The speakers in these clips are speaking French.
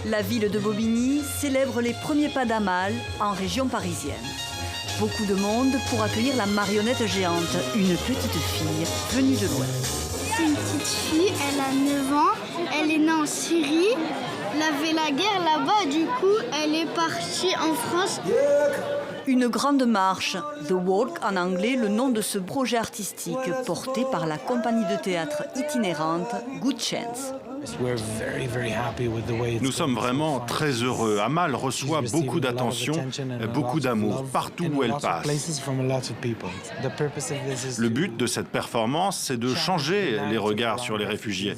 La ville de Bobigny célèbre les premiers pas d'Amal en région parisienne. Beaucoup de monde pour accueillir la marionnette géante, une petite fille venue de loin. C'est une petite fille, elle a 9 ans, elle est née en Syrie. Elle avait la guerre là-bas, du coup, elle est partie en France. Une grande marche, The Walk en anglais, le nom de ce projet artistique porté par la compagnie de théâtre itinérante Good Chance. Nous sommes vraiment très heureux. Amal reçoit beaucoup d'attention, beaucoup d'amour partout où elle passe. Le but de cette performance, c'est de changer les regards sur les réfugiés.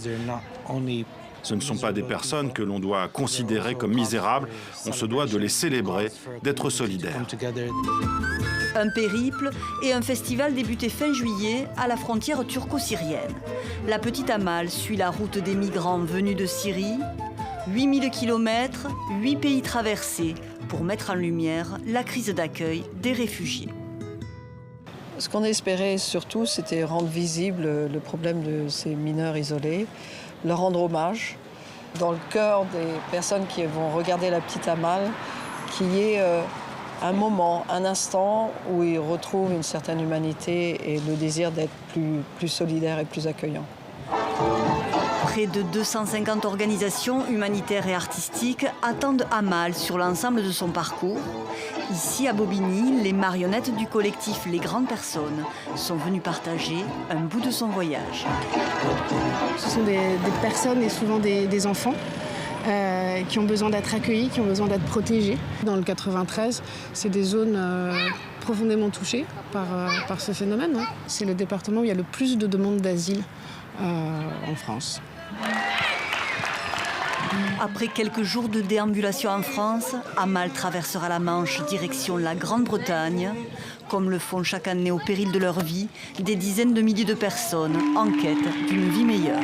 Ce ne sont pas des personnes que l'on doit considérer comme misérables. On se doit de les célébrer, d'être solidaires. Un périple et un festival débuté fin juillet à la frontière turco-syrienne. La petite Amal suit la route des migrants venus de Syrie. 8000 km, 8 pays traversés pour mettre en lumière la crise d'accueil des réfugiés. Ce qu'on espérait surtout, c'était rendre visible le problème de ces mineurs isolés, leur rendre hommage dans le cœur des personnes qui vont regarder la petite Amal, qu'il y ait un moment, un instant où ils retrouvent une certaine humanité et le désir d'être plus solidaire et plus accueillant. Près de 250 organisations humanitaires et artistiques attendent Amal sur l'ensemble de son parcours. Ici, à Bobigny, les marionnettes du collectif Les Grandes Personnes sont venues partager un bout de son voyage. Ce sont des personnes et souvent des enfants qui ont besoin d'être accueillis, qui ont besoin d'être protégés. Dans le 93, c'est des zones profondément touchées par ce phénomène. Hein. C'est le département où il y a le plus de demandes d'asile en France. Après quelques jours de déambulation en France, Amal traversera la Manche direction la Grande-Bretagne. Comme le font chaque année au péril de leur vie, des dizaines de milliers de personnes en quête d'une vie meilleure.